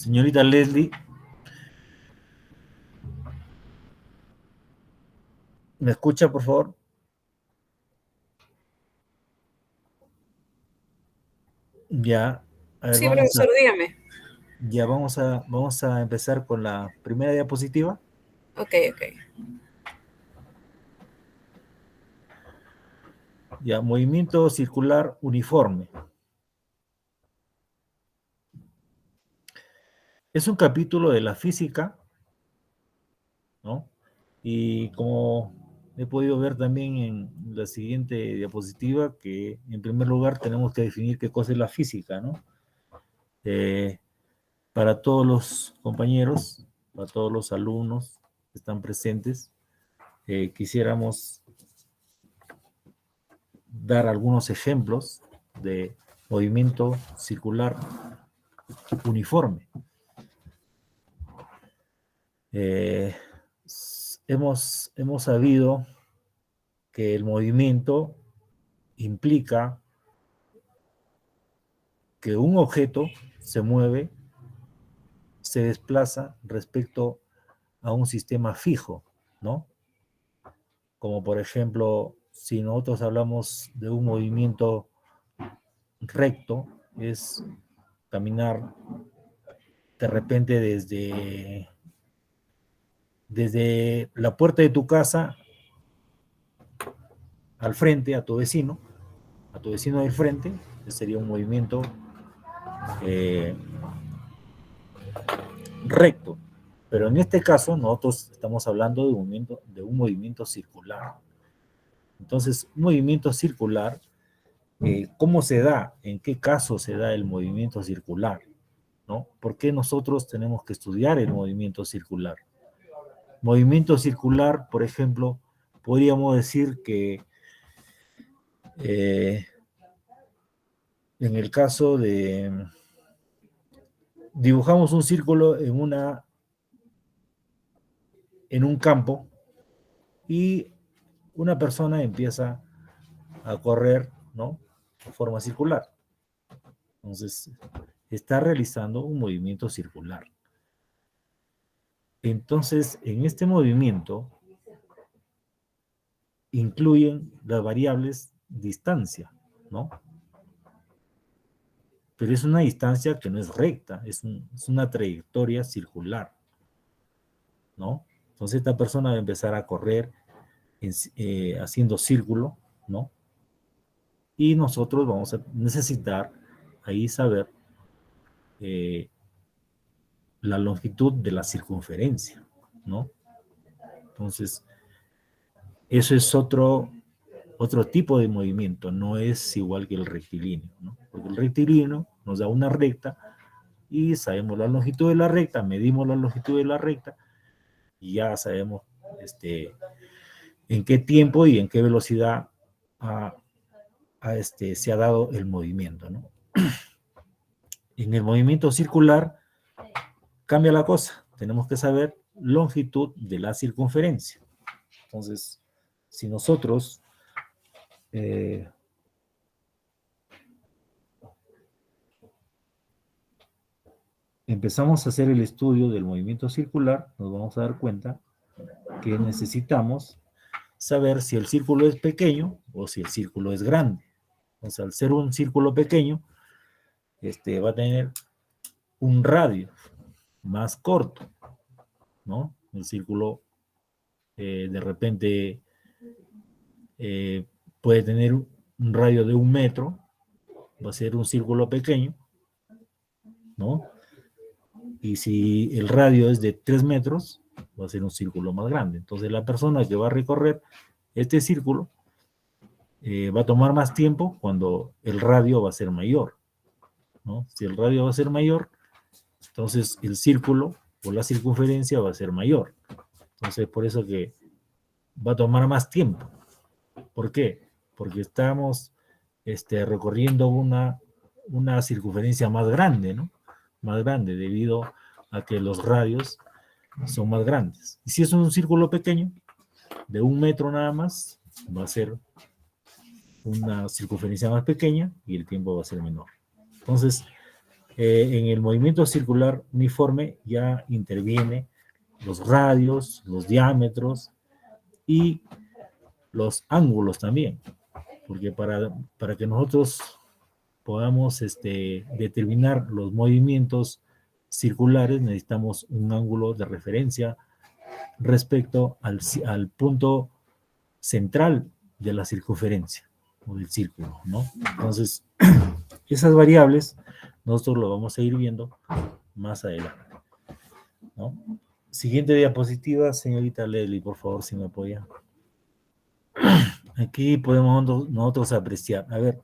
Señorita Leslie, ¿me escucha, por favor? Ya, a ver, Sí, profesor, dígame. ya vamos a empezar con la primera diapositiva. Ok, ok. Ya, movimiento circular uniforme. Es un capítulo de la física, ¿no? Y como he podido ver también en la siguiente diapositiva, que en primer lugar tenemos que definir qué cosa es la física, ¿no? Para todos los compañeros, para todos los alumnos que están presentes, quisiéramos dar algunos ejemplos de movimiento circular uniforme. Eh, hemos sabido que el movimiento implica que un objeto se mueve, se desplaza respecto a un sistema fijo, ¿no? Como por ejemplo, si nosotros hablamos de un movimiento recto, es caminar de repente desde la puerta de tu casa al frente, a tu vecino del frente, sería un movimiento eh, recto. Pero en este caso, nosotros estamos hablando de un movimiento circular. Entonces, un movimiento circular, ¿cómo se da? ¿En qué caso se da el movimiento circular? ¿No? ¿Por qué nosotros tenemos que estudiar el movimiento circular? Movimiento circular, por ejemplo, podríamos decir que en el caso de dibujamos un círculo en un campo y una persona empieza a correr, ¿no? De forma circular. Entonces, está realizando un movimiento circular. Entonces, en este movimiento incluyen las variables distancia, ¿no? Pero es una distancia que no es recta, es una trayectoria circular, ¿no? Entonces, esta persona va a empezar a correr haciendo círculo, ¿no? Y nosotros vamos a necesitar ahí saber la longitud de la circunferencia, ¿no? Entonces, eso es otro tipo de movimiento, no es igual que el rectilíneo, ¿no? Porque el rectilíneo nos da una recta y sabemos la longitud de la recta, medimos la longitud de la recta y ya sabemos en qué tiempo y en qué velocidad se ha dado el movimiento, ¿no? En el movimiento circular cambia la cosa. Tenemos que saber longitud de la circunferencia. Entonces, si nosotros empezamos a hacer el estudio del movimiento circular, nos vamos a dar cuenta que necesitamos saber si el círculo es pequeño o si el círculo es grande. Entonces, al ser un círculo pequeño, va a tener un radio más corto, ¿no? El círculo de repente puede tener un radio de 1 metro, va a ser un círculo pequeño, ¿no? Y si el radio es de 3 metros, va a ser un círculo más grande. Entonces la persona que va a recorrer este círculo va a tomar más tiempo cuando el radio va a ser mayor, ¿no? Si el radio va a ser mayor, entonces el círculo o la circunferencia va a ser mayor. Entonces por eso que va a tomar más tiempo. ¿Por qué? Porque estamos recorriendo una circunferencia más grande, ¿no? Más grande debido a que los radios son más grandes. Y si es un círculo pequeño, de 1 metro nada más, va a ser una circunferencia más pequeña y el tiempo va a ser menor. Entonces, En el movimiento circular uniforme ya interviene los radios, los diámetros y los ángulos también, porque para que nosotros podamos determinar los movimientos circulares necesitamos un ángulo de referencia respecto al punto central de la circunferencia o del círculo, ¿no? Entonces, esas variables nosotros lo vamos a ir viendo más adelante, ¿no? Siguiente diapositiva, señorita Leslie, por favor, si me apoya. Aquí podemos nosotros apreciar, a ver,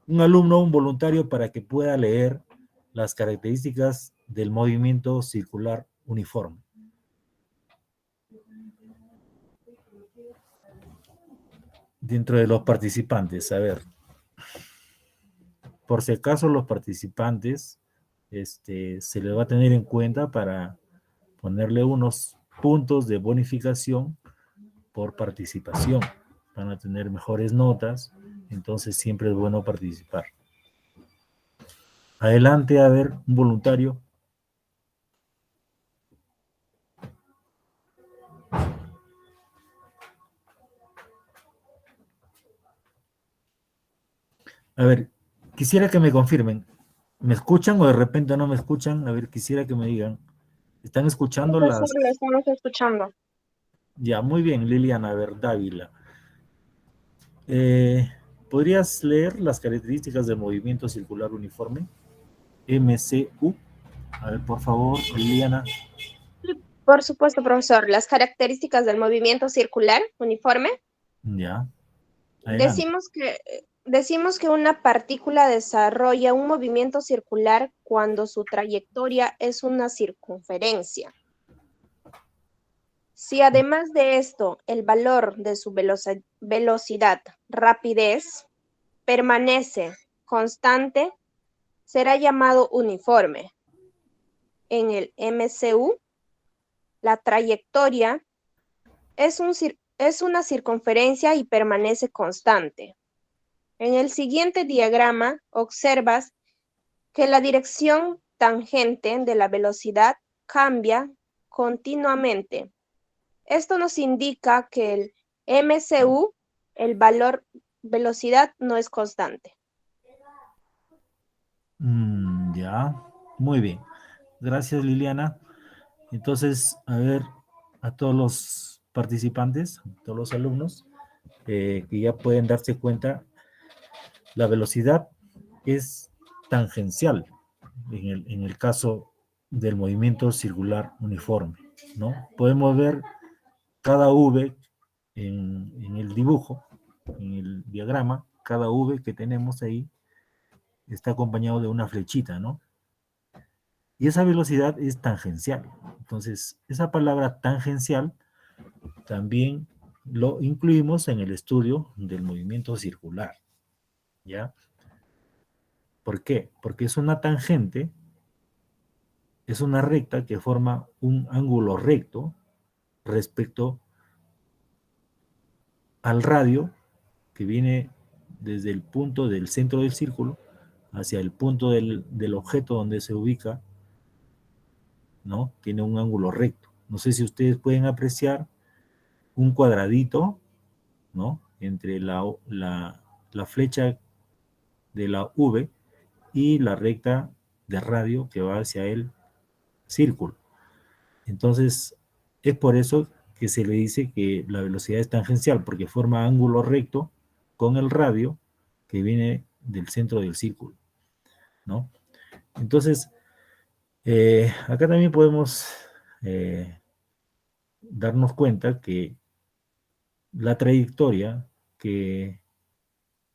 un alumno, un voluntario para que pueda leer las características del movimiento circular uniforme. Dentro de los participantes, a ver, por si acaso los participantes se les va a tener en cuenta para ponerle unos puntos de bonificación por participación. Van a tener mejores notas, entonces siempre es bueno participar. Adelante, a ver, un voluntario. A ver, quisiera que me confirmen. ¿Me escuchan o de repente no me escuchan? A ver, quisiera que me digan. ¿Están escuchando Profesor, las...? lo estamos escuchando. Ya, muy bien, Liliana, a ver, Dávila. ¿Podrías leer las características del movimiento circular uniforme? MCU. A ver, por favor, Liliana. Por supuesto, profesor. Las características del movimiento circular uniforme. Ya, adelante. Decimos que una partícula desarrolla un movimiento circular cuando su trayectoria es una circunferencia. Si además de esto el valor de su velocidad, rapidez, permanece constante, será llamado uniforme. En el MCU, la trayectoria es una circunferencia y permanece constante. En el siguiente diagrama observas que la dirección tangente de la velocidad cambia continuamente. Esto nos indica que el MCU, el valor velocidad, no es constante. Ya, muy bien. Gracias, Liliana. Entonces, a ver, a todos los participantes, a todos los alumnos, que ya pueden darse cuenta, la velocidad es tangencial en el caso del movimiento circular uniforme, ¿no? Podemos ver cada V en el dibujo, en el diagrama, cada V que tenemos ahí está acompañado de una flechita, ¿no? Y esa velocidad es tangencial. Entonces, esa palabra tangencial también lo incluimos en el estudio del movimiento circular, ¿ya? ¿Por qué? Porque es una tangente, es una recta que forma un ángulo recto respecto al radio que viene desde el punto del centro del círculo hacia el punto del objeto donde se ubica, ¿no? Tiene un ángulo recto. No sé si ustedes pueden apreciar un cuadradito, ¿no? Entre la flecha de la V y la recta de radio que va hacia el círculo. Entonces, es por eso que se le dice que la velocidad es tangencial, porque forma ángulo recto con el radio que viene del centro del círculo, ¿no? Entonces, acá también podemos darnos cuenta que la trayectoria que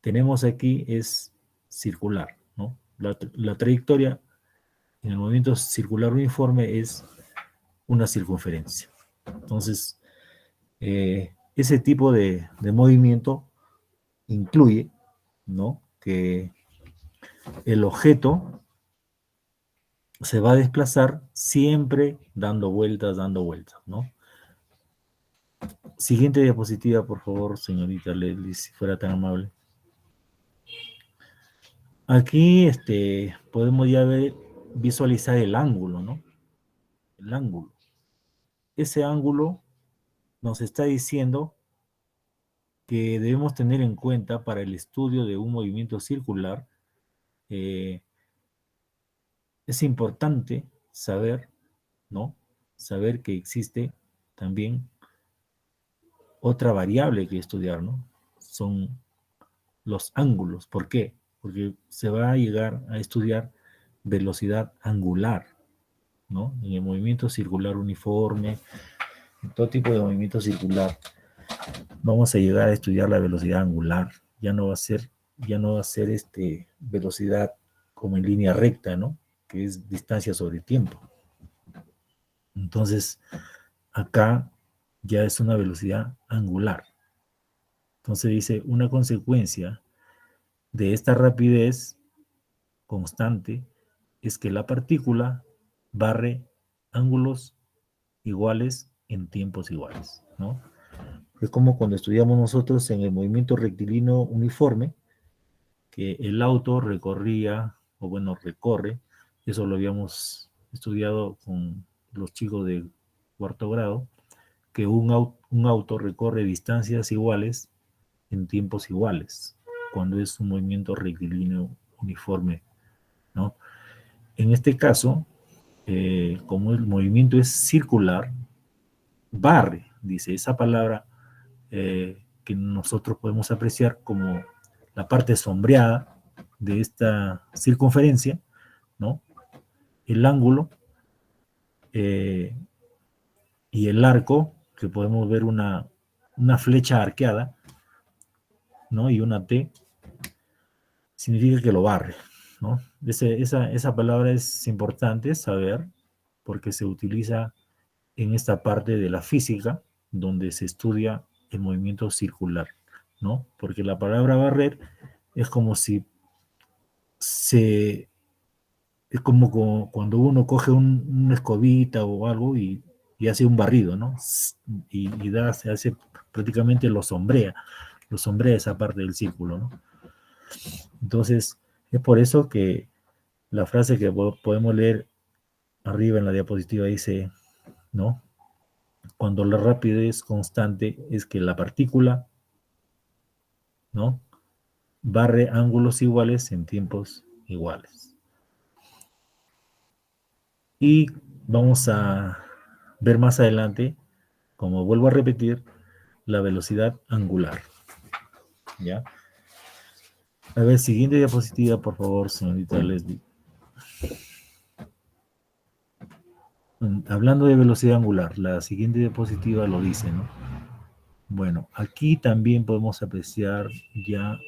tenemos aquí es circular, ¿no? La trayectoria en el movimiento circular uniforme es una circunferencia. Entonces, ese tipo de movimiento incluye, ¿no? Que el objeto se va a desplazar siempre dando vueltas, ¿no? Siguiente diapositiva, por favor, señorita Leslie, si fuera tan amable. Aquí podemos ya visualizar el ángulo, ¿no? El ángulo. Ese ángulo nos está diciendo que debemos tener en cuenta para el estudio de un movimiento circular. Es importante saber, ¿no? Saber que existe también otra variable que estudiar, ¿no? Son los ángulos. ¿Por qué? Porque se va a llegar a estudiar velocidad angular, ¿no? En el movimiento circular uniforme, en todo tipo de movimiento circular, vamos a llegar a estudiar la velocidad angular. Ya no va a ser velocidad como en línea recta, ¿no? Que es distancia sobre tiempo. Entonces, acá ya es una velocidad angular. Entonces dice, una consecuencia de esta rapidez constante es que la partícula barre ángulos iguales en tiempos iguales, ¿no? Es como cuando estudiamos nosotros en el movimiento rectilíneo uniforme, que el auto recorría, o bueno, recorre, eso lo habíamos estudiado con los chicos de cuarto grado, que un auto recorre distancias iguales en tiempos iguales, cuando es un movimiento rectilíneo uniforme, ¿no? En este caso, como el movimiento es circular, barre, dice esa palabra que nosotros podemos apreciar como la parte sombreada de esta circunferencia, ¿no? El ángulo y el arco, que podemos ver una flecha arqueada, ¿no? Y una T, significa que lo barre, ¿no? Esa palabra es importante saber porque se utiliza en esta parte de la física donde se estudia el movimiento circular, ¿no? Porque la palabra barrer es como si es como cuando uno coge una escobita o algo y hace un barrido, ¿no? Se hace prácticamente lo sombrea esa parte del círculo, ¿no? Entonces, es por eso que la frase que podemos leer arriba en la diapositiva dice, ¿no? Cuando la rapidez constante es que la partícula, ¿no? Barre ángulos iguales en tiempos iguales. Y vamos a ver más adelante, como vuelvo a repetir, la velocidad angular. ¿Ya? A ver, siguiente diapositiva, por favor, señorita Leslie. Hablando de velocidad angular, la siguiente diapositiva lo dice, ¿no? Bueno, aquí también podemos apreciar ya,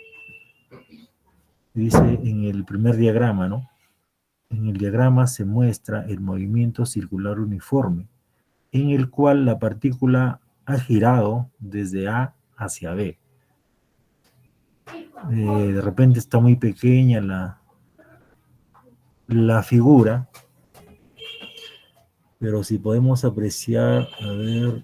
dice en el primer diagrama, ¿no? En el diagrama se muestra el movimiento circular uniforme, en el cual la partícula ha girado desde A hacia B. De repente está muy pequeña la figura, pero si podemos apreciar, a ver,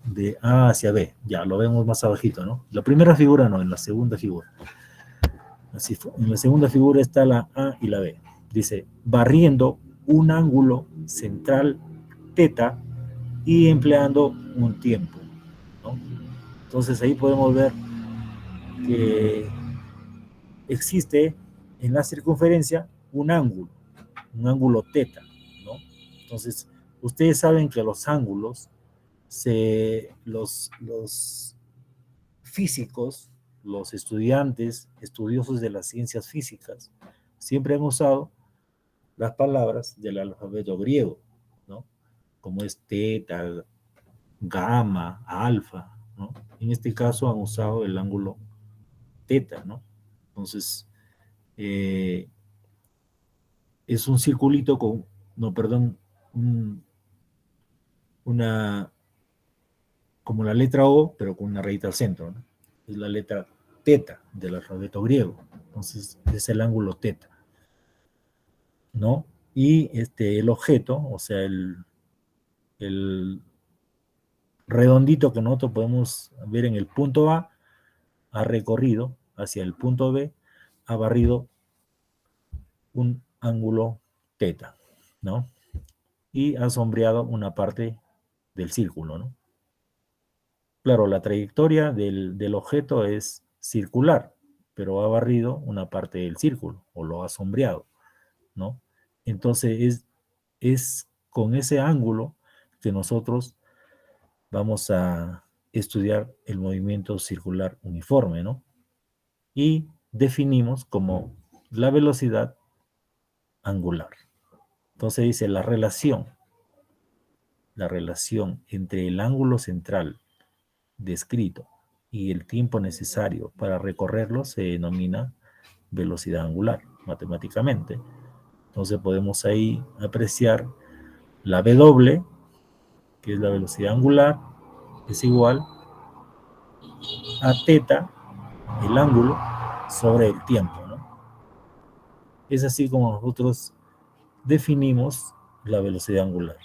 de A hacia B, ya lo vemos más abajito, ¿no? La primera figura no, en la segunda figura. Así fue. En la segunda figura está la A y la B. Dice, barriendo un ángulo central teta y empleando un tiempo, ¿no? Entonces ahí podemos ver que existe en la circunferencia un ángulo teta, ¿no? Entonces, ustedes saben que los ángulos, los físicos, los estudiantes, estudiosos de las ciencias físicas, siempre han usado las palabras del alfabeto griego, ¿no? Como es teta, gamma, alfa, ¿no? En este caso han usado el ángulo teta, ¿no? Entonces, es un circulito con, no, perdón, una, como la letra O, pero con una rayita al centro, ¿no? Es la letra teta del alfabeto griego. Entonces, es el ángulo teta, ¿no? Y el objeto, o sea, el redondito que nosotros podemos ver en el punto A, ha recorrido hacia el punto B ha barrido un ángulo teta, ¿no? Y ha sombreado una parte del círculo, ¿no? Claro, la trayectoria del objeto es circular, pero ha barrido una parte del círculo o lo ha sombreado, ¿no? Entonces es con ese ángulo que nosotros vamos a estudiar el movimiento circular uniforme, ¿no? Y definimos como la velocidad angular. Entonces dice la relación entre el ángulo central descrito y el tiempo necesario para recorrerlo se denomina velocidad angular, matemáticamente. Entonces podemos ahí apreciar la W, que es la velocidad angular, es igual a teta, el ángulo, sobre el tiempo, ¿no? Es así como nosotros definimos la velocidad angular,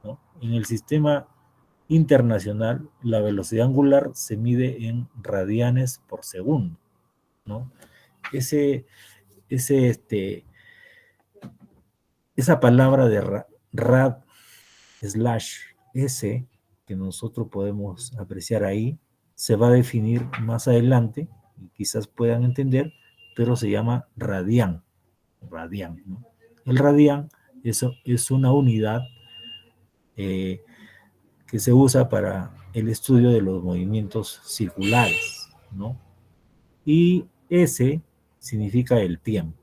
¿no? En el sistema internacional, la velocidad angular se mide en radianes por segundo, ¿no? Ese, esa palabra de rad slash s que nosotros podemos apreciar ahí, se va a definir más adelante, y quizás puedan entender, pero se llama radián, ¿no? El radián es una unidad que se usa para el estudio de los movimientos circulares, ¿no? Y S significa el tiempo,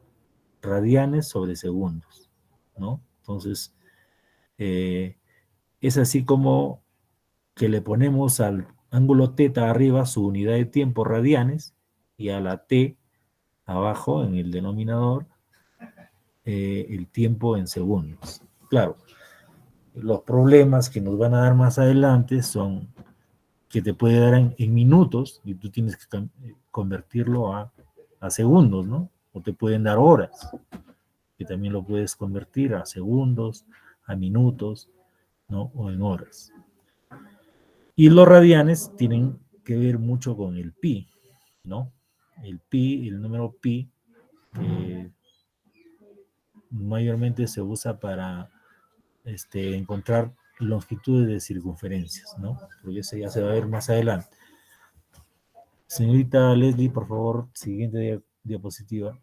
radianes sobre segundos, ¿no? Entonces, es así como que le ponemos al ángulo teta arriba su unidad de tiempo radianes y a la t abajo en el denominador el tiempo en segundos. Claro, los problemas que nos van a dar más adelante son que te puede dar en minutos y tú tienes que convertirlo a segundos, ¿no? O te pueden dar horas, que también lo puedes convertir a segundos, a minutos, ¿no? O en horas. Y los radianes tienen que ver mucho con el pi, ¿no? El pi, el número pi, mayormente se usa para encontrar longitudes de circunferencias, ¿no? Porque eso ya se va a ver más adelante. Señorita Leslie, por favor, siguiente diapositiva.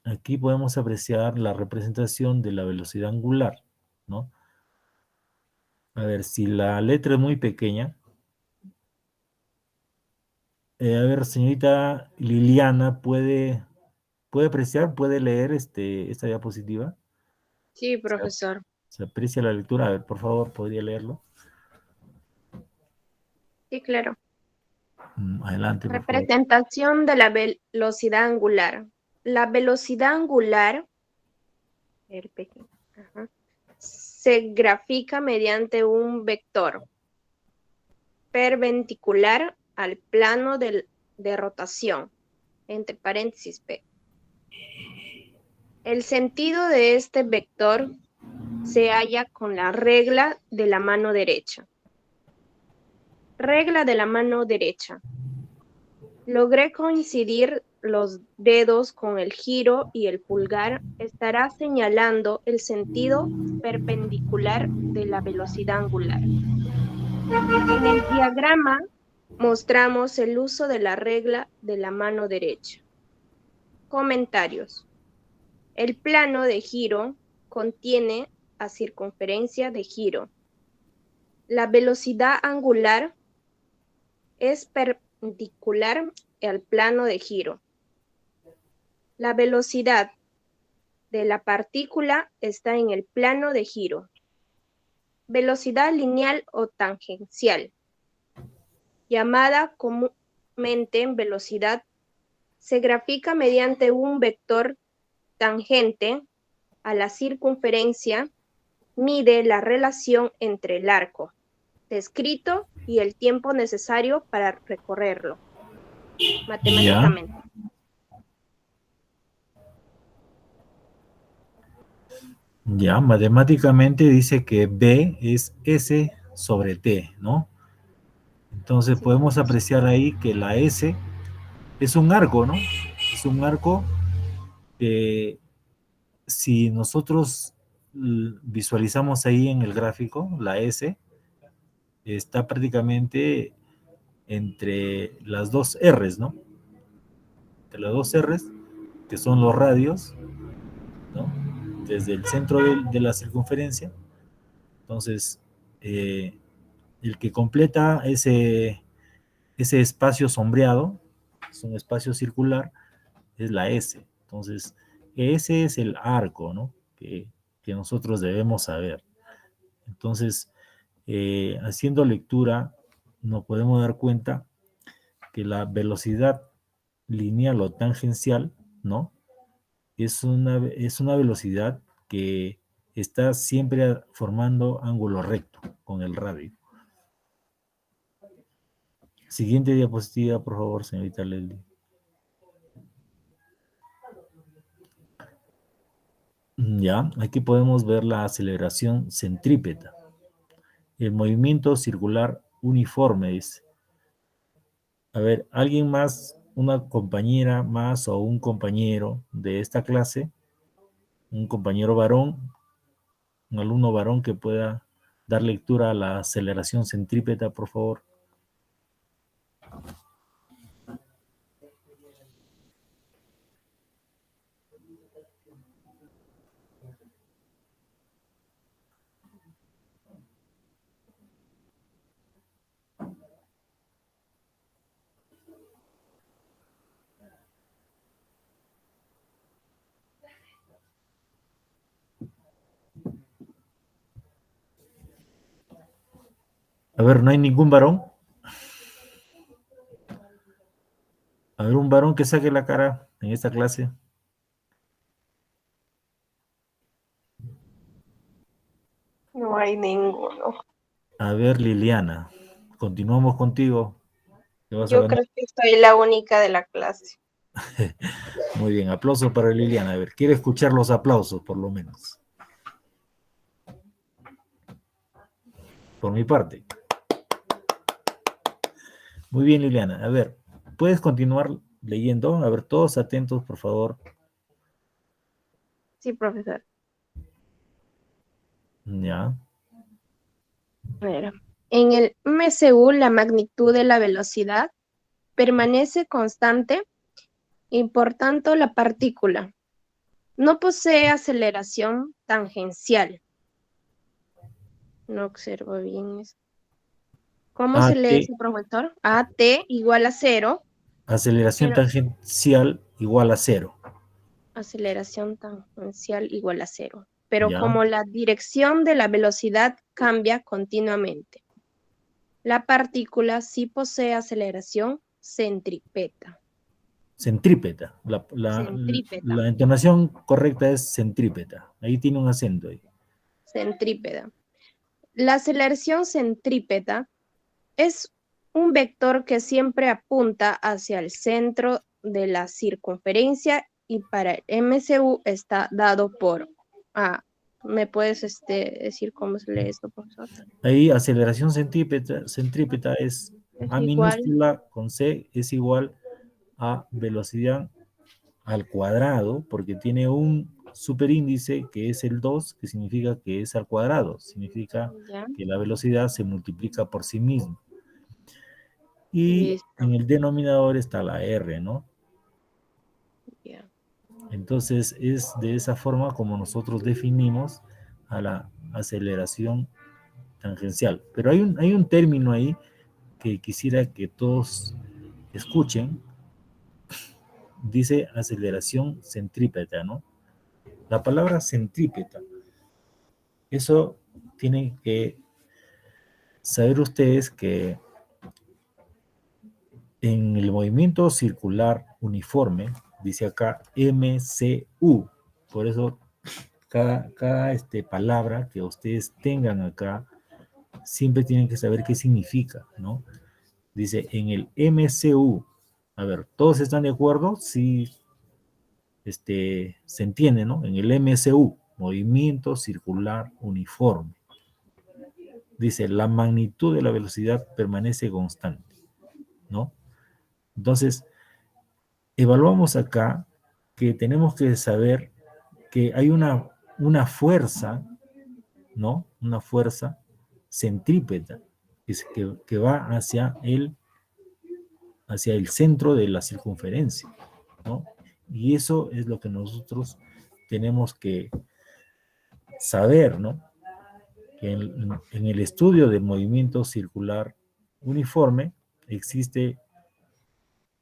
Aquí podemos apreciar la representación de la velocidad angular, ¿no? A ver, si la letra es muy pequeña. A ver, señorita Liliana, ¿puede apreciar, puede leer esta diapositiva? Sí, profesor. ¿Se aprecia la lectura? A ver, por favor, ¿podría leerlo? Sí, claro. Adelante, por favor. Representación de la velocidad angular. La velocidad angular se grafica mediante un vector perpendicular al plano de rotación, entre paréntesis P. El sentido de este vector se halla con la regla de la mano derecha. Regla de la mano derecha. Logré coincidir los dedos con el giro y el pulgar estará señalando el sentido perpendicular de la velocidad angular. En el diagrama mostramos el uso de la regla de la mano derecha. Comentarios. El plano de giro contiene a circunferencia de giro. La velocidad angular es perpendicular al plano de giro. La velocidad de la partícula está en el plano de giro. Velocidad lineal o tangencial, llamada comúnmente velocidad, se grafica mediante un vector tangente a la circunferencia, mide la relación entre el arco descrito y el tiempo necesario para recorrerlo, matemáticamente. Ya, matemáticamente dice que B es S sobre T, ¿no? Entonces podemos apreciar ahí que la S es un arco, ¿no? Es es un arco que si nosotros visualizamos ahí en el gráfico, la S está prácticamente entre las dos R's, ¿no? Entre las dos R's, que son los radios, ¿no? Desde el centro de la circunferencia. Entonces, el que completa ese espacio sombreado, es un espacio circular, es la S. Entonces, ese es el arco, ¿no? Que nosotros debemos saber. Entonces, haciendo lectura, nos podemos dar cuenta que la velocidad lineal o tangencial, ¿no? Es una velocidad que está siempre formando ángulo recto con el radio. Siguiente diapositiva, por favor, señorita Leslie. Ya, aquí podemos ver la aceleración centrípeta. El movimiento circular uniforme dice. A ver, ¿alguien más, una compañera más o un compañero de esta clase? Un compañero varón, un alumno varón que pueda dar lectura a la aceleración centrípeta, por favor. A ver, ¿no hay ningún varón? A ver, un varón que saque la cara en esta clase. No hay ninguno. A ver, Liliana, continuamos contigo. ¿Te vas a Yo ganar? creo que soy la única de la clase. Muy bien, aplausos para Liliana. A ver, quiero escuchar los aplausos, por lo menos. Por mi parte. Muy bien, Liliana. A ver, ¿puedes continuar leyendo? A ver, todos atentos, por favor. Sí, profesor. Ya. Mira, en el MCU la magnitud de la velocidad permanece constante y por tanto la partícula no posee aceleración tangencial. No observo bien eso. ¿Cómo se lee AT, eso, profesor? AT igual a 0. aceleración tangencial igual a 0. Aceleración tangencial igual a 0. Pero Ya. como la dirección de la velocidad cambia continuamente, la partícula sí posee aceleración centrípeta. Centrípeta. Centrípeta. La entonación correcta es centrípeta. Ahí tiene un acento ahí. Centrípeta. La aceleración centrípeta es un vector que siempre apunta hacia el centro de la circunferencia y para el MCU está dado por ¿me puedes decir cómo se lee esto, profesor? Ahí aceleración centrípeta es Es A igual, minúscula con C es igual a velocidad al cuadrado, porque tiene un superíndice que es el 2, que significa que es al cuadrado, significa ya, que la velocidad se multiplica por sí misma. Y listo, en el denominador está la R, ¿no? ya. Entonces es de esa forma como nosotros definimos a la aceleración tangencial. Pero hay un término ahí que quisiera que todos escuchen. Dice aceleración centrípeta, ¿no? La palabra centrípeta, eso tienen que saber ustedes que en el movimiento circular uniforme, dice acá MCU, por eso cada palabra que ustedes tengan acá, siempre tienen que saber qué significa, ¿no? Dice en el MCU, a ver, ¿todos están de acuerdo? Sí, se entiende, ¿no? En el MCU, movimiento circular uniforme. Dice, la magnitud de la velocidad permanece constante, ¿no? Entonces, evaluamos acá que tenemos que saber que hay una fuerza, ¿no? Una fuerza centrípeta que va hacia el centro de la circunferencia, ¿no? Y eso es lo que nosotros tenemos que saber, ¿no? Que en el estudio del movimiento circular uniforme existe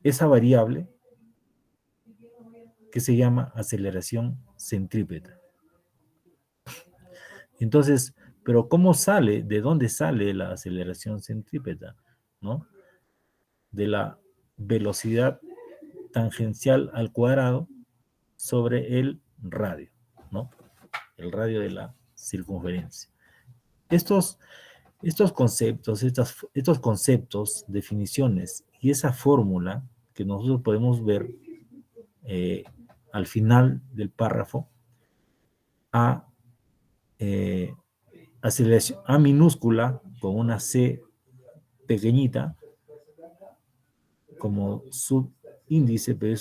esa variable que se llama aceleración centrípeta. Entonces, pero ¿cómo sale? ¿De dónde sale la aceleración centrípeta? ¿No? De la velocidad tangencial al cuadrado sobre el radio, ¿no? El radio de la circunferencia. Estos conceptos, estos conceptos, definiciones y esa fórmula que nosotros podemos ver al final del párrafo, aceleración A minúscula con una C pequeñita como subíndice, pero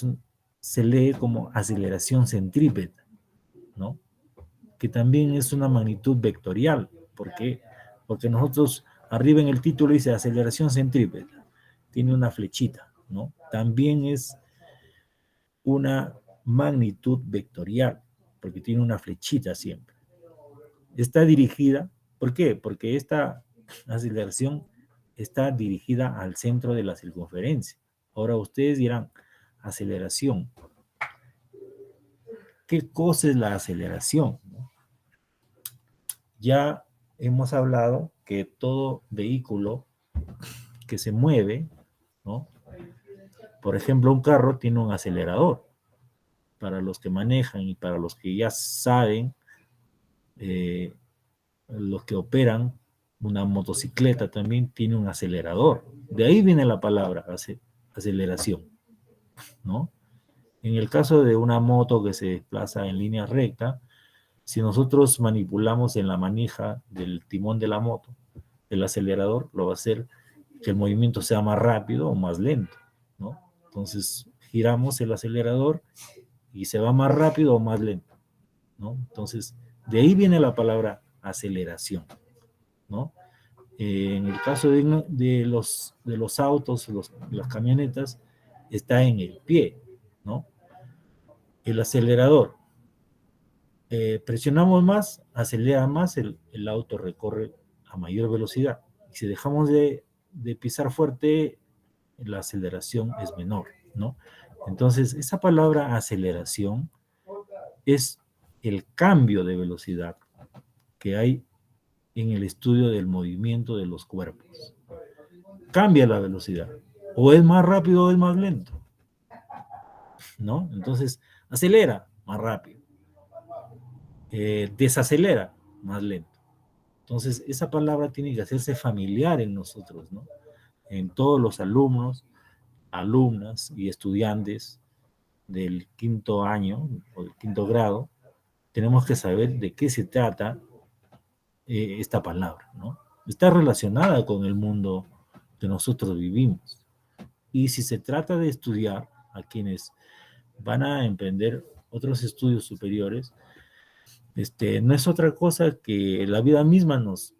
se lee como aceleración centrípeta, ¿no? Que también es una magnitud vectorial. ¿Por qué? Porque nosotros arriba en el título dice aceleración centrípeta, tiene una flechita, ¿no? También es una magnitud vectorial, porque tiene una flechita siempre. Está dirigida, ¿por qué? Porque esta aceleración está dirigida al centro de la circunferencia. Ahora ustedes dirán, aceleración. ¿Qué cosa es la aceleración? Ya hemos hablado que todo vehículo que se mueve, ¿no? Por ejemplo, un carro tiene un acelerador. Para los que manejan y para los que ya saben, los que operan una motocicleta también tiene un acelerador. De ahí viene la palabra aceleración, ¿no? En el caso de una moto que se desplaza en línea recta, si nosotros manipulamos en la manija del timón de la moto, el acelerador lo va a hacer que el movimiento sea más rápido o más lento, ¿no? Entonces giramos el acelerador y se va más rápido o más lento, ¿no? Entonces, de ahí viene la palabra aceleración, ¿no? En el caso de los autos, las camionetas, está en el pie, ¿no? El acelerador. Presionamos más, acelera más, el auto recorre a mayor velocidad. Y si dejamos de pisar fuerte, la aceleración es menor, ¿no? Entonces, esa palabra aceleración es el cambio de velocidad que hay en el estudio del movimiento de los cuerpos. Cambia la velocidad. O es más rápido o es más lento, ¿no? Entonces, acelera más rápido. Desacelera más lento. Entonces, esa palabra tiene que hacerse familiar en nosotros, ¿no? En todos los alumnos, alumnas y estudiantes del quinto año o del quinto grado, tenemos que saber de qué se trata esta palabra, ¿no? Está relacionada con el mundo que nosotros vivimos. Y si se trata de estudiar a quienes van a emprender otros estudios superiores, no es otra cosa que la vida misma nos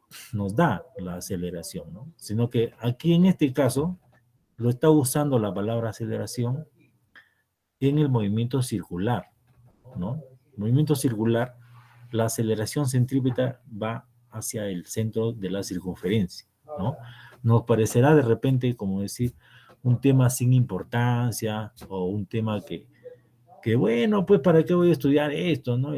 da la aceleración, ¿no? Sino que aquí en este caso lo está usando la palabra aceleración en el movimiento circular, ¿no? Movimiento circular, la aceleración centrípeta va hacia el centro de la circunferencia, ¿no? Nos parecerá de repente, como decir, un tema sin importancia o un tema que bueno, pues ¿para qué voy a estudiar esto, no?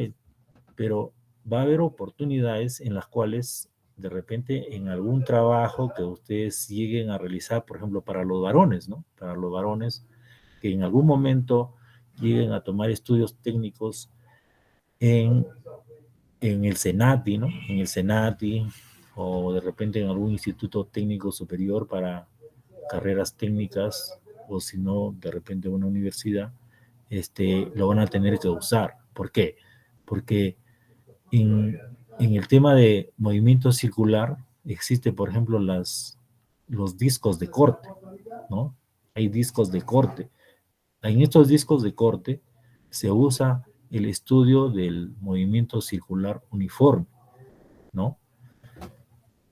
Pero va a haber oportunidades en las cuales de repente en algún trabajo que ustedes lleguen a realizar, por ejemplo, para los varones, ¿no? Para los varones que en algún momento lleguen a tomar estudios técnicos en el Senati, ¿no? En el Senati o de repente en algún instituto técnico superior para carreras técnicas o si no, de repente una universidad, lo van a tener que usar. ¿Por qué? Porque en el tema de movimiento circular existe, por ejemplo, los discos de corte, ¿no? Hay discos de corte. En estos discos de corte se usa el estudio del movimiento circular uniforme, ¿no?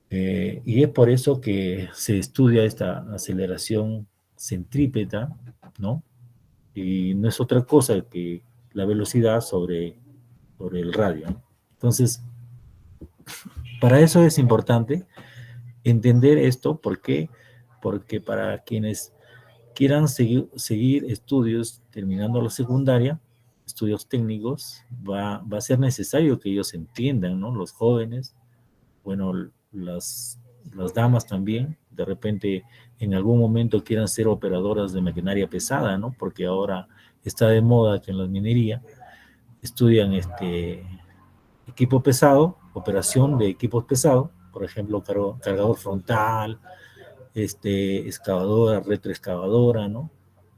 Y es por eso que se estudia esta aceleración centrípeta, ¿no? Y no es otra cosa que la velocidad sobre el radio, ¿no? Entonces, para eso es importante entender esto. ¿Por qué? Porque para quienes quieran seguir estudios terminando la secundaria, estudios técnicos, va a ser necesario que ellos entiendan, ¿no? Los jóvenes, bueno, las damas también, de repente en algún momento quieran ser operadoras de maquinaria pesada, ¿no? Porque ahora está de moda que en la minería estudian equipo pesado, operación de equipos pesados, por ejemplo, cargador frontal, excavadora, retroexcavadora, ¿no?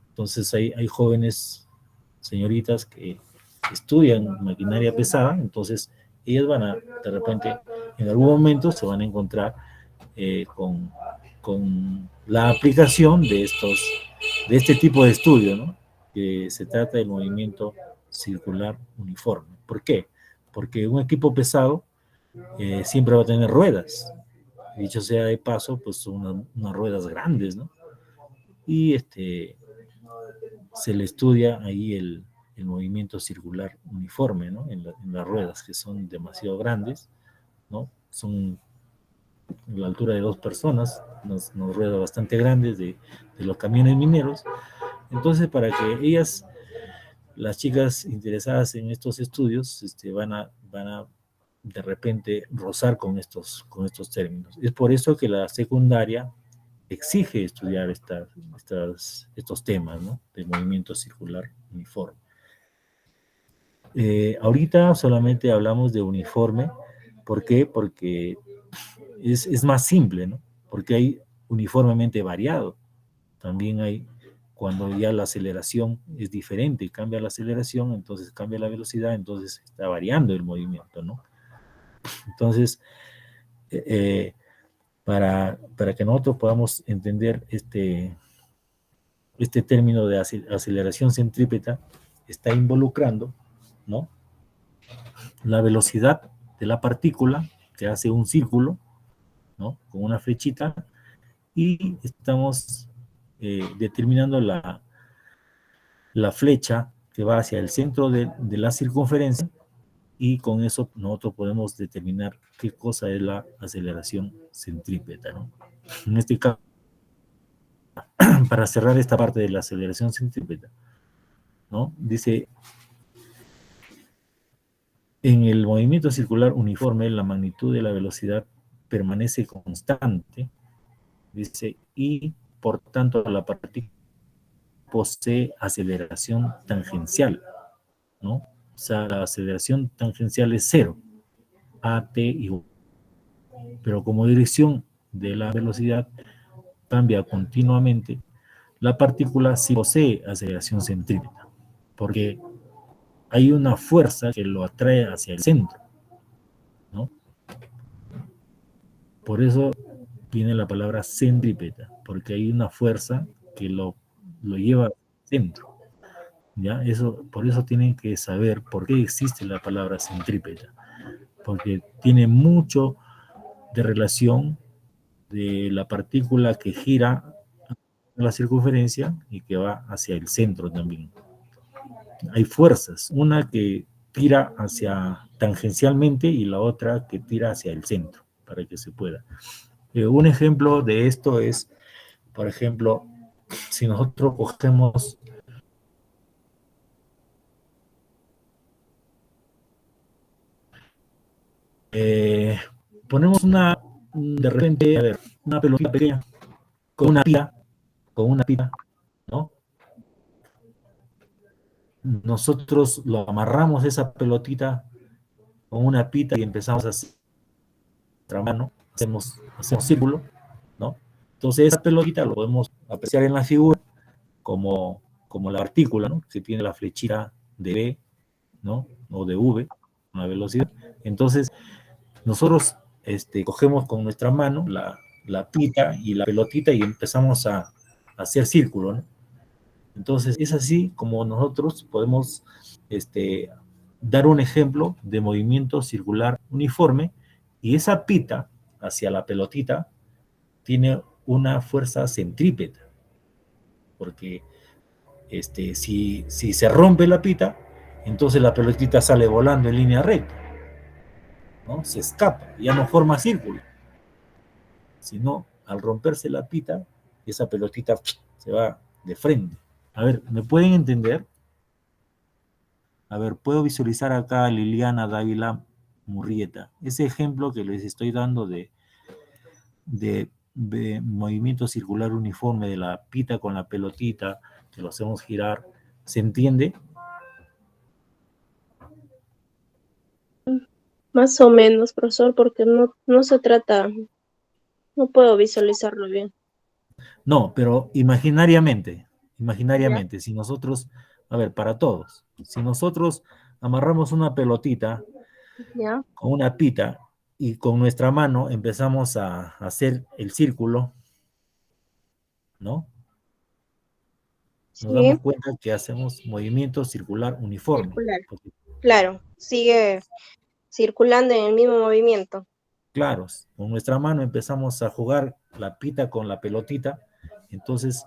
Entonces hay jóvenes señoritas que estudian maquinaria pesada, entonces ellas van a, de repente, en algún momento se van a encontrar con la aplicación de este tipo de estudio, ¿no? Que se trata del movimiento circular uniforme. ¿Por qué? Porque un equipo pesado siempre va a tener ruedas. Dicho sea de paso, pues son unas ruedas grandes, ¿no? Y se le estudia ahí el movimiento circular uniforme, ¿no? En las ruedas, que son demasiado grandes, ¿no? Son a la altura de 2 personas, nos ruedas bastante grandes de los camiones mineros. Entonces, para que ellas, las chicas interesadas en estos estudios, van a de repente rozar con estos términos. Es por eso que la secundaria exige estudiar estos temas, ¿no? Del movimiento circular uniforme. Ahorita solamente hablamos de uniforme. ¿Por qué? Porque es más simple, ¿no? Porque hay uniformemente variado. También hay, cuando ya la aceleración es diferente, cambia la aceleración, entonces cambia la velocidad, entonces está variando el movimiento, ¿no? Entonces, para que nosotros podamos entender este término de aceleración centrípeta, está involucrando, ¿no?, la velocidad de la partícula, que hace un círculo, ¿no?, con una flechita, y estamos determinando la flecha que va hacia el centro de la circunferencia, y con eso nosotros podemos determinar qué cosa es la aceleración centrípeta, ¿no? En este caso, para cerrar esta parte de la aceleración centrípeta, ¿no?, dice: en el movimiento circular uniforme, la magnitud de la velocidad permanece constante, dice, y por tanto la partícula posee aceleración tangencial, ¿no? O sea, la aceleración tangencial es 0, AT igual. Pero como dirección de la velocidad cambia continuamente, la partícula sí posee aceleración centrípeta, porque hay una fuerza que lo atrae hacia el centro, ¿no? Por eso viene la palabra centrípeta, porque hay una fuerza que lo lleva al centro, ¿ya? Por eso tienen que saber por qué existe la palabra centrípeta, porque tiene mucho de relación de la partícula que gira la circunferencia y que va hacia el centro también. Hay fuerzas, una que tira hacia tangencialmente y la otra que tira hacia el centro, para que se pueda. Un ejemplo de esto es, por ejemplo, si nosotros cogemos ponemos de repente, a ver, una pelotita pequeña con una pila, ¿no? Nosotros lo amarramos esa pelotita con una pita y empezamos a hacer nuestra mano, hacemos círculo, ¿no? Entonces esa pelotita lo podemos apreciar en la figura como la partícula, ¿no?, que tiene la flechita de B, ¿no?, o de V, una velocidad. Entonces nosotros cogemos con nuestra mano la pita y la pelotita y empezamos a hacer círculo, ¿no? Entonces, es así como nosotros podemos dar un ejemplo de movimiento circular uniforme, y esa pita hacia la pelotita tiene una fuerza centrípeta, porque si se rompe la pita, entonces la pelotita sale volando en línea recta, ¿no? Se escapa, ya no forma círculo, sino al romperse la pita, esa pelotita se va de frente. A ver, ¿me pueden entender? A ver, puedo visualizar acá a Liliana Dávila Murrieta. Ese ejemplo que les estoy dando de movimiento circular uniforme de la pita con la pelotita, que lo hacemos girar, ¿se entiende? Más o menos, profesor, porque no se trata, no puedo visualizarlo bien. No, pero imaginariamente, ¿Ya? si nosotros, a ver, para todos, si nosotros amarramos una pelotita ¿Ya? con una pita y con nuestra mano empezamos a hacer el círculo, ¿no? Nos Sí, damos cuenta que hacemos movimiento circular uniforme. circular. Porque, Claro, sigue circulando en el mismo movimiento. claro, con nuestra mano empezamos a jugar la pita con la pelotita, entonces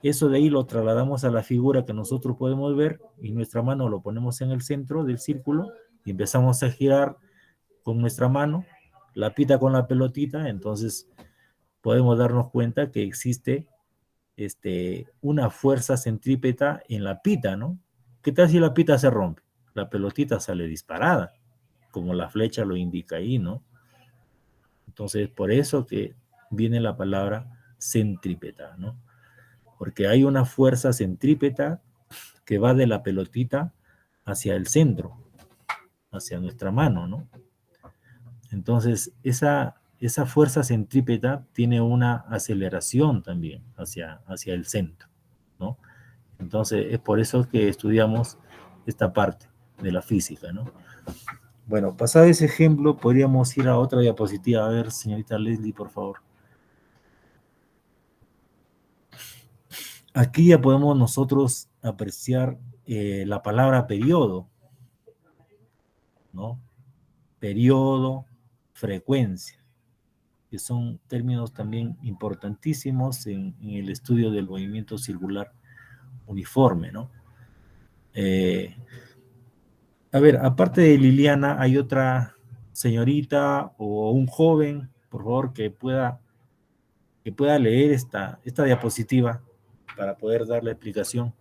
eso de ahí lo trasladamos a la figura que nosotros podemos ver, y nuestra mano lo ponemos en el centro del círculo y empezamos a girar con nuestra mano la pita con la pelotita. Entonces podemos darnos cuenta que existe una fuerza centrípeta en la pita, ¿no? ¿Qué tal si la pita se rompe? La pelotita sale disparada, como la flecha lo indica ahí, ¿no? Entonces, por eso que viene la palabra centrípeta, ¿no? Porque hay una fuerza centrípeta que va de la pelotita hacia el centro, hacia nuestra mano, ¿no? Entonces, esa fuerza centrípeta tiene una aceleración también hacia el centro, ¿no? Entonces, es por eso que estudiamos esta parte de la física, ¿no? Bueno, pasado ese ejemplo, podríamos ir a otra diapositiva. A ver, señorita Leslie, por favor. Aquí ya podemos nosotros apreciar la palabra periodo, ¿no? Periodo, frecuencia, que son términos también importantísimos en el estudio del movimiento circular uniforme, ¿no? A ver, aparte de Liliana, ¿hay otra señorita o un joven, por favor, que pueda leer esta diapositiva para poder dar la explicación?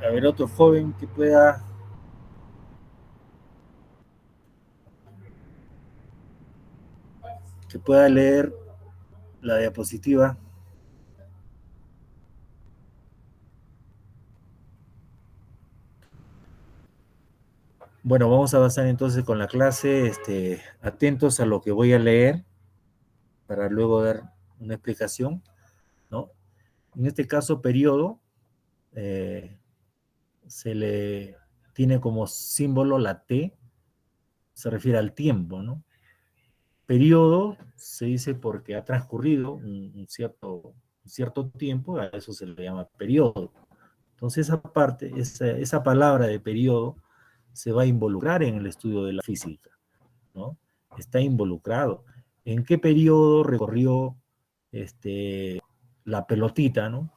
A ver, otro joven que pueda leer la diapositiva. Bueno, vamos a avanzar entonces con la clase, atentos a lo que voy a leer para luego dar una explicación, ¿no? En este caso, periodo, eh, se le tiene como símbolo la T, se refiere al tiempo, ¿no? Periodo se dice porque ha transcurrido un cierto tiempo, a eso se le llama periodo. Entonces esa parte, esa palabra de periodo se va a involucrar en el estudio de la física, ¿no? Está involucrado. ¿En qué periodo recorrió la pelotita, ¿no?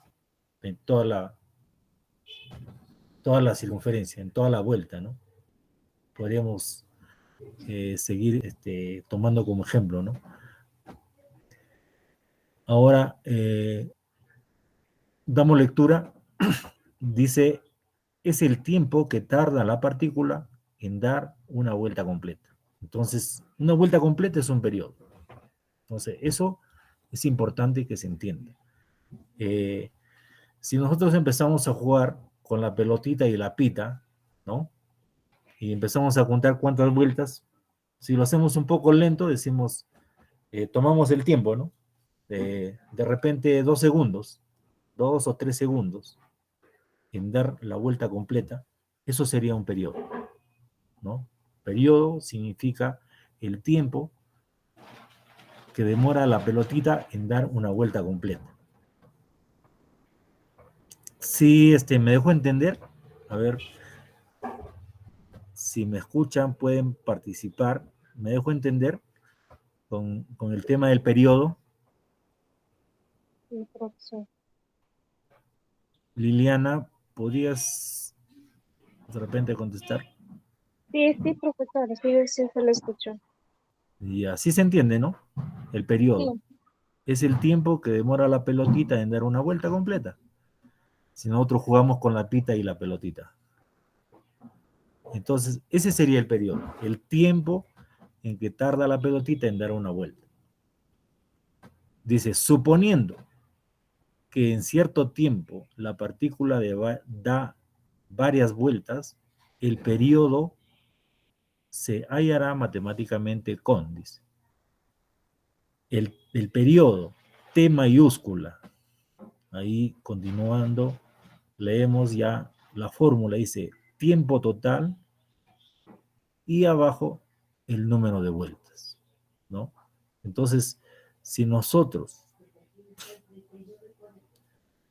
En toda la circunferencia, en toda la vuelta, ¿no? Podríamos seguir tomando como ejemplo, ¿no? Ahora damos lectura. Dice, es el tiempo que tarda la partícula en dar una vuelta completa. Entonces, una vuelta completa es un periodo. Entonces, eso es importante que se entienda. Si nosotros empezamos a jugar con la pelotita y la pita, ¿no? Y empezamos a contar cuántas vueltas, si lo hacemos un poco lento, decimos, tomamos el tiempo, ¿no? de repente 2 segundos, 2 o 3 segundos, en dar la vuelta completa, eso sería un periodo, ¿no? Periodo significa el tiempo que demora la pelotita en dar una vuelta completa. Sí, me dejo entender. A ver, si me escuchan, pueden participar. Me dejo entender con el tema del periodo. Sí, profesor. Liliana, ¿podrías de repente contestar? Sí, sí, profesor, sí, sí se lo escucho. Y así se entiende, ¿no? El Sí, periodo es el tiempo que demora la pelotita en dar una vuelta completa. Si nosotros jugamos con la pita y la pelotita. Entonces, ese sería el periodo, el tiempo en que tarda la pelotita en dar una vuelta. Dice, suponiendo que en cierto tiempo la partícula da varias vueltas, el periodo se hallará matemáticamente con, dice. El periodo T mayúscula, ahí continuando, leemos ya la fórmula, dice tiempo total y abajo el número de vueltas, ¿no? Entonces, si nosotros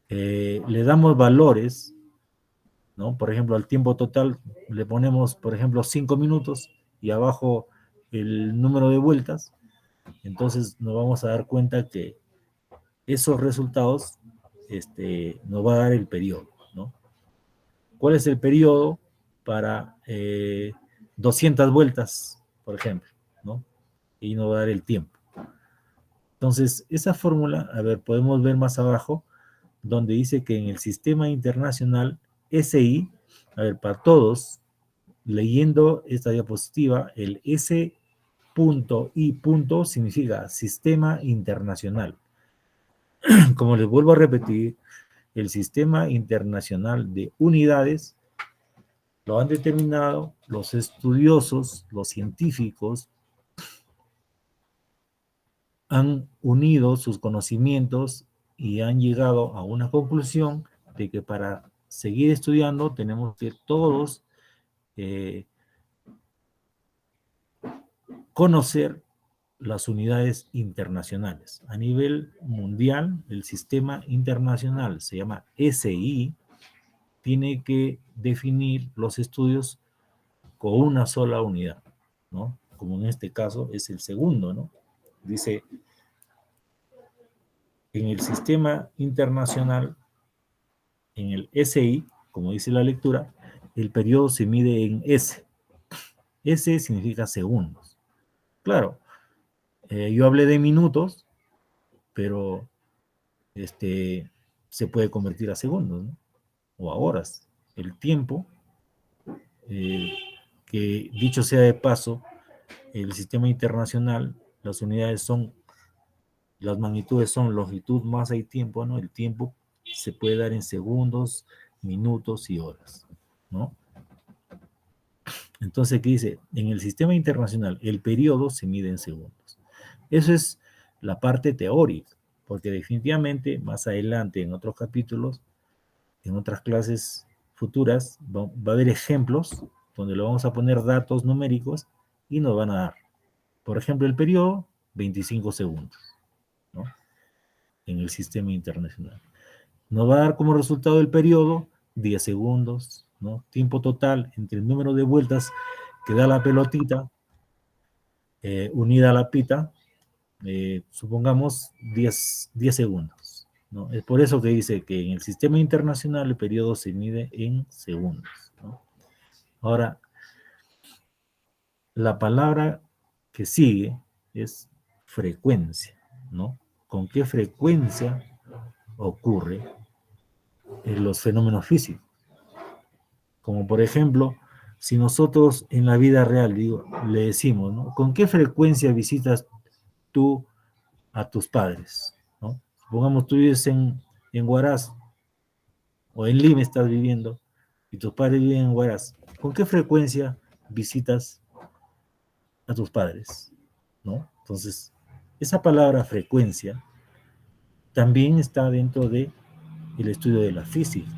le damos valores, ¿no? Por ejemplo, al tiempo total le ponemos, por ejemplo, 5 minutos y abajo el número de vueltas, entonces nos vamos a dar cuenta que esos resultados nos va a dar el periodo, ¿no? ¿Cuál es el periodo para 200 vueltas, por ejemplo, ¿no? Y nos va a dar el tiempo. Entonces, esa fórmula, a ver, podemos ver más abajo, donde dice que en el sistema internacional SI, a ver, para todos, leyendo esta diapositiva, el S.I. significa Sistema Internacional. Como les vuelvo a repetir, el Sistema Internacional de Unidades lo han determinado los estudiosos, los científicos, han unido sus conocimientos y han llegado a una conclusión de que para seguir estudiando tenemos que todos conocer las unidades internacionales. A nivel mundial, el sistema internacional se llama SI, tiene que definir los estudios con una sola unidad, ¿no? Como en este caso es el segundo, ¿no? Dice, en el sistema internacional, en el SI, como dice la lectura, el periodo se mide en S. S significa segundos. Claro, yo hablé de minutos, pero se puede convertir a segundos, ¿no? O a horas. El tiempo, que dicho sea de paso, el sistema internacional, las unidades son, las magnitudes son longitud, masa y tiempo, ¿no? El tiempo se puede dar en segundos, minutos y horas, ¿no? Entonces, ¿qué dice? En el sistema internacional, el periodo se mide en segundos. Eso es la parte teórica, porque definitivamente más adelante en otros capítulos, en otras clases futuras, va a haber ejemplos donde le vamos a poner datos numéricos y nos van a dar, por ejemplo, el periodo, 25 segundos, ¿no? En el sistema internacional. Nos va a dar como resultado el periodo 10 segundos, ¿no? Tiempo total entre el número de vueltas que da la pelotita unida a la pita, supongamos 10 segundos, ¿no? Es por eso que dice que en el sistema internacional el periodo se mide en segundos, ¿no? Ahora, la palabra que sigue es frecuencia, ¿no? ¿Con qué frecuencia ocurre en los fenómenos físicos? Como por ejemplo, si nosotros en la vida real, digo, le decimos, ¿no? ¿Con qué frecuencia visitas tú a tus padres, ¿no? Supongamos tú vives en Huaraz o en Lima estás viviendo y tus padres viven en Huaraz. ¿Con qué frecuencia visitas a tus padres, ¿no? Entonces, esa palabra frecuencia también está dentro de el estudio de la física,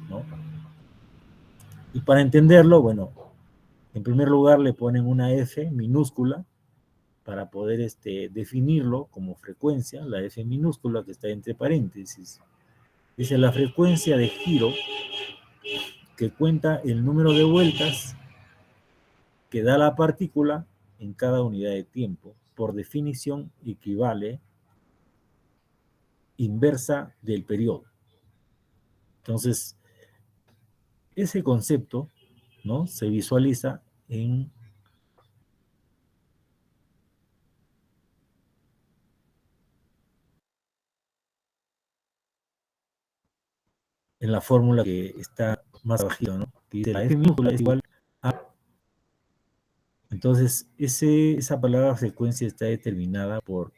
¿no? Y para entenderlo, bueno, en primer lugar le ponen una F minúscula para poder definirlo como frecuencia, la F minúscula que está entre paréntesis. Dice la frecuencia de giro que cuenta el número de vueltas que da la partícula en cada unidad de tiempo. Por definición equivale inversa del periodo. Entonces, ese concepto, ¿no?, se visualiza en la fórmula que está más abajito, ¿no? Que dice la F minúscula es igual a... Entonces, esa palabra frecuencia está determinada por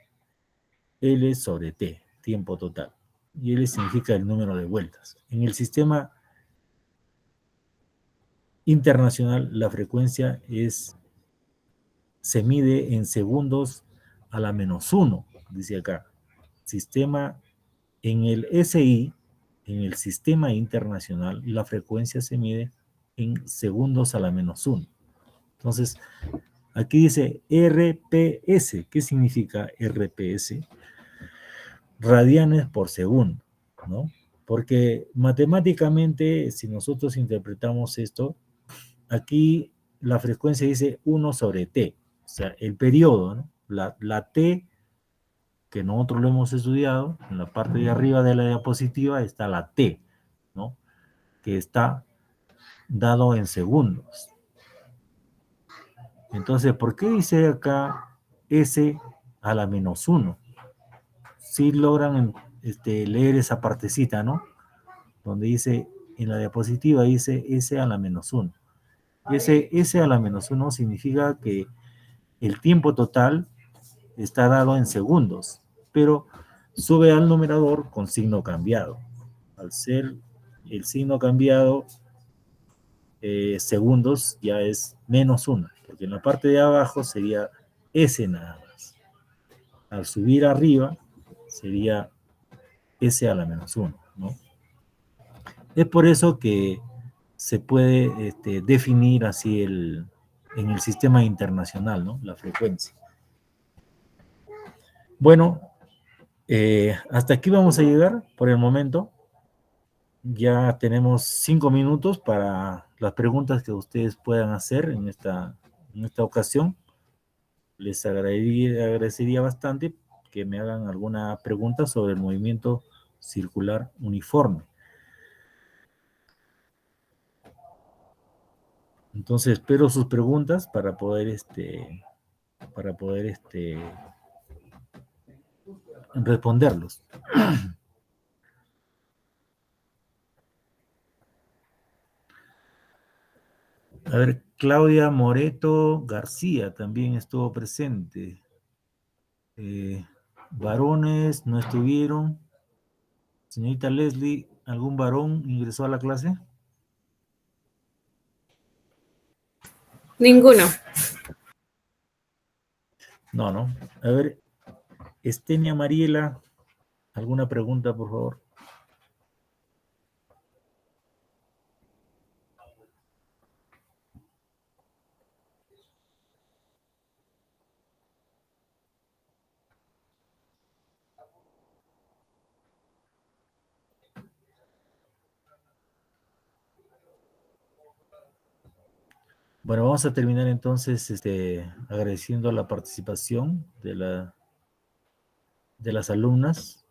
L sobre T, tiempo total. Y L significa el número de vueltas. En el sistema internacional, la frecuencia se mide en segundos a la -1, dice acá. Sistema, en el SI, en el sistema internacional, la frecuencia se mide en segundos a la -1. Entonces, aquí dice RPS. ¿Qué significa RPS? Radianes por segundo, ¿no? Porque matemáticamente, si nosotros interpretamos esto, aquí la frecuencia dice 1 sobre T, o sea, el periodo, ¿no? La T, que nosotros lo hemos estudiado, en la parte de arriba de la diapositiva está la T, ¿no?, que está dado en segundos. Entonces, ¿por qué dice acá S a la -1? Si logran leer esa partecita, ¿no?, donde dice, en la diapositiva dice S a la -1. Ese S a la -1 significa que el tiempo total está dado en segundos, pero sube al numerador con signo cambiado. Al ser el signo cambiado, segundos ya es -1, porque en la parte de abajo sería S nada más. Al subir arriba sería S a la -1, ¿no? Es por eso que se puede definir así en el sistema internacional, ¿no?, la frecuencia. Bueno, hasta aquí vamos a llegar por el momento. Ya tenemos 5 minutos para las preguntas que ustedes puedan hacer en esta ocasión. Les agradecería bastante que me hagan alguna pregunta sobre el movimiento circular uniforme. Entonces espero sus preguntas para poder responderlos. A ver, Claudia Moreto García también estuvo presente. Varones no estuvieron. Señorita Leslie, ¿algún varón ingresó a la clase? Ninguno. No, ¿no? A ver, Estenia Mariela, ¿alguna pregunta, por favor? Bueno, vamos a terminar entonces agradeciendo la participación de las alumnas.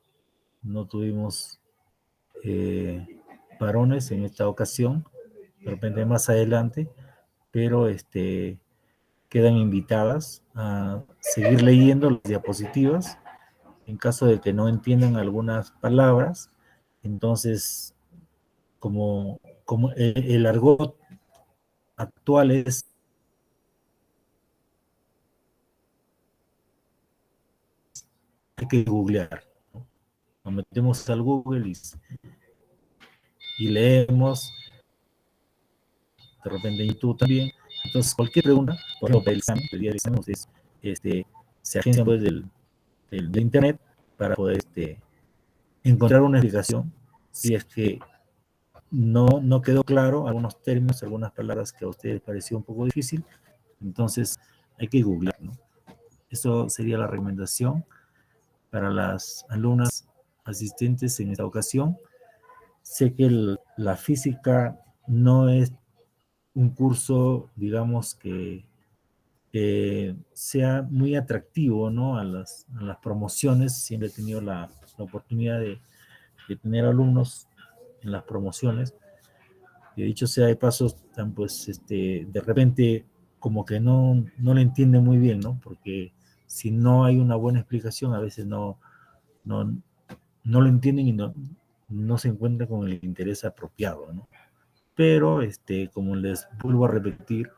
No tuvimos varones en esta ocasión, de repente más adelante, pero quedan invitadas a seguir leyendo las diapositivas. En caso de que no entiendan algunas palabras, entonces, como el argot actual es hay que googlear, ¿no? Nos metemos al Google y leemos, de repente en YouTube también. Entonces, cualquier pregunta, por ejemplo, el día del examen, se agencia pues del internet para poder encontrar una explicación si es que no quedó claro algunos términos, algunas palabras que a ustedes les pareció un poco difícil, entonces hay que googlear, ¿no? Eso sería la recomendación para las alumnas asistentes en esta ocasión. Sé que la física no es un curso, digamos, que sea muy atractivo, ¿no? A las promociones. Siempre he tenido la oportunidad de tener alumnos en las promociones. Y dicho sea de paso, pues, de repente, como que no le entiende muy bien, ¿no? Porque si no hay una buena explicación, a veces no lo entienden y no se encuentran con el interés apropiado, ¿no? Pero, como les vuelvo a repetir,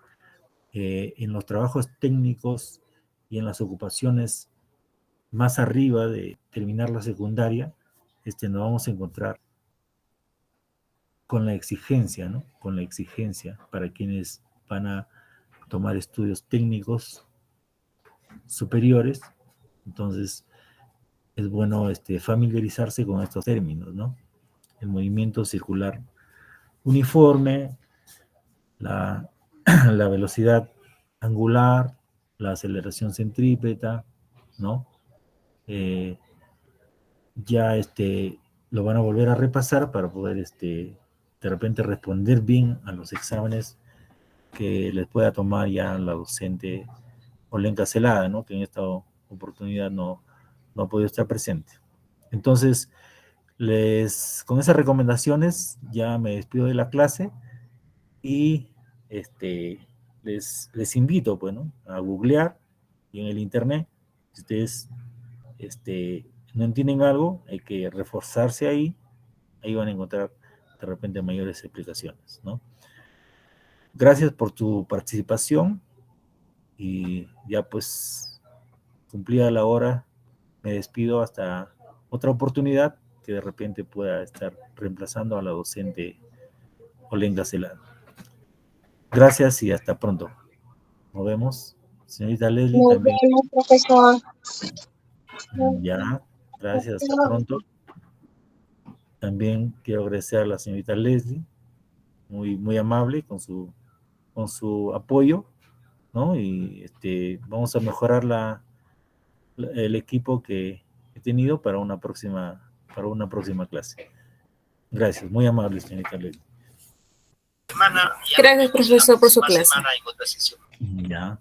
en los trabajos técnicos y en las ocupaciones más arriba de terminar la secundaria, nos vamos a encontrar con la exigencia, ¿no? Con la exigencia para quienes van a tomar estudios técnicos superiores. Entonces, es bueno familiarizarse con estos términos, ¿no? El movimiento circular uniforme, la velocidad angular, la aceleración centrípeta, ¿no? Ya lo van a volver a repasar para poder de repente responder bien a los exámenes que les pueda tomar ya la docente Olenka Celada, ¿no? Que en esta oportunidad no ha podido estar presente. Entonces, con esas recomendaciones ya me despido de la clase y les invito, pues, ¿no? A googlear y en el internet, si ustedes no entienden algo, hay que reforzarse ahí van a encontrar de repente mayores explicaciones, ¿no? Gracias por tu participación y ya pues cumplida la hora, me despido hasta otra oportunidad que de repente pueda estar reemplazando a la docente Olenka Celada. Gracias y hasta pronto. Nos vemos. Señorita Leslie Nos también. vemos, profesor. Ya, gracias, hasta pronto. También quiero agradecer a la señorita Leslie, muy amable con su apoyo, ¿no? Y vamos a mejorar el equipo que he tenido para una próxima clase. Gracias, muy amable, señorita Leslie. Gracias, profesor, por su clase. Ya.